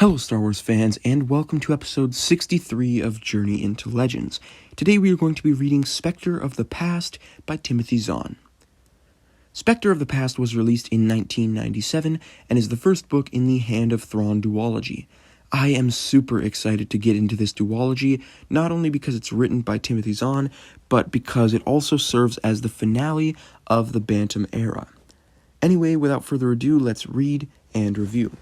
Hello Star Wars fans, and welcome to episode 63 of Journey into Legends. Today we are going to be reading Specter of the Past by Timothy Zahn. Specter of the Past was released in 1997 and is the first book in the Hand of Thrawn duology. I am super excited to get into this duology, not only because it's written by Timothy Zahn, but because it also serves as the finale of the Bantam era. Anyway, without further ado, let's read and review.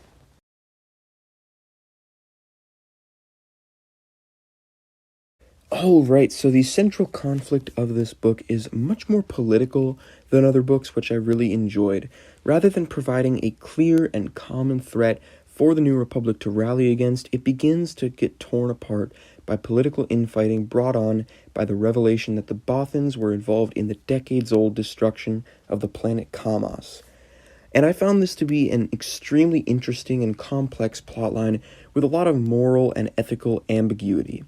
Alright, so the central conflict of this book is much more political than other books, which I really enjoyed. Rather than providing a clear and common threat for the New Republic to rally against, it begins to get torn apart by political infighting brought on by the revelation that the Bothans were involved in the decades-old destruction of the planet Caamas. And I found this to be an extremely interesting and complex plotline with a lot of moral and ethical ambiguity.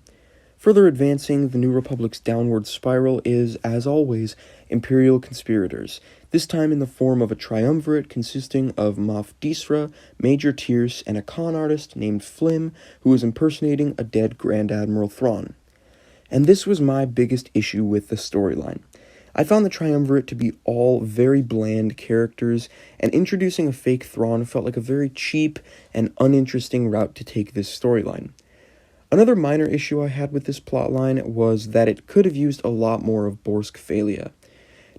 Further advancing the New Republic's downward spiral is, as always, Imperial conspirators, this time in the form of a triumvirate consisting of Moff Disra, Major Tierce, and a con artist named Flim, who is impersonating a dead Grand Admiral Thrawn. And this was my biggest issue with the storyline. I found the triumvirate to be all very bland characters, and introducing a fake Thrawn felt like a very cheap and uninteresting route to take this storyline. Another minor issue I had with this plotline was that it could have used a lot more of Borsk Phalia.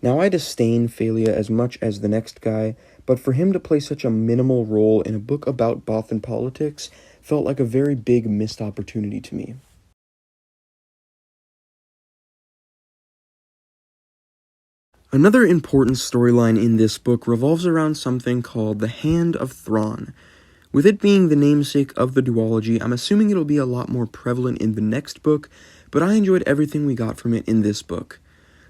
Now, I disdain Phalia as much as the next guy, but for him to play such a minimal role in a book about Bothan politics felt like a very big missed opportunity to me. Another important storyline in this book revolves around something called the Hand of Thrawn. With it being the namesake of the duology, I'm assuming it'll be a lot more prevalent in the next book, but I enjoyed everything we got from it in this book.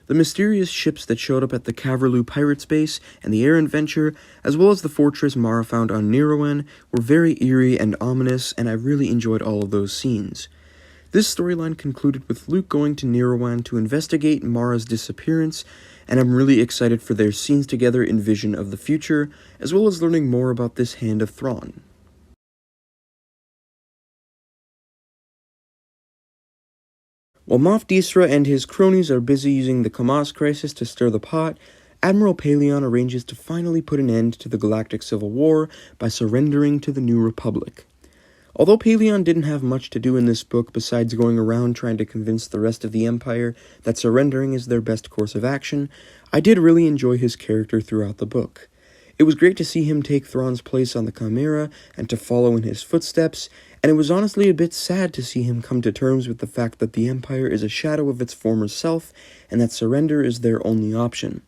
The mysterious ships that showed up at the Caverloo Pirates base and the Errant Venture, as well as the fortress Mara found on Nirawen, were very eerie and ominous, and I really enjoyed all of those scenes. This storyline concluded with Luke going to Nirawen to investigate Mara's disappearance, and I'm really excited for their scenes together in Vision of the Future, as well as learning more about this Hand of Thrawn. While Moff Disra and his cronies are busy using the Caamas Crisis to stir the pot, Admiral Pellaeon arranges to finally put an end to the Galactic Civil War by surrendering to the New Republic. Although Pellaeon didn't have much to do in this book besides going around trying to convince the rest of the Empire that surrendering is their best course of action, I did really enjoy his character throughout the book. It was great to see him take Thrawn's place on the Chimera and to follow in his footsteps, and it was honestly a bit sad to see him come to terms with the fact that the Empire is a shadow of its former self, and that surrender is their only option.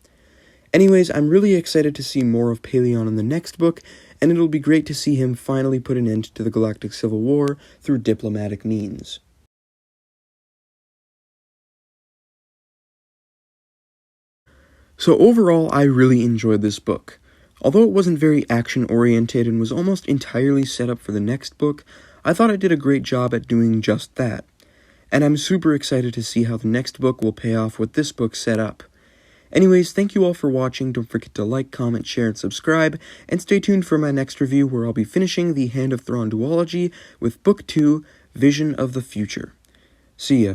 Anyways, I'm really excited to see more of Pellaeon in the next book, and it'll be great to see him finally put an end to the Galactic Civil War through diplomatic means. So overall, I really enjoyed this book. Although it wasn't very action-oriented and was almost entirely set up for the next book, I thought it did a great job at doing just that. And I'm super excited to see how the next book will pay off what this book set up. Anyways, thank you all for watching. Don't forget to like, comment, share, and subscribe, and stay tuned for my next review where I'll be finishing the Hand of Thrawn duology with Book 2, Vision of the Future. See ya.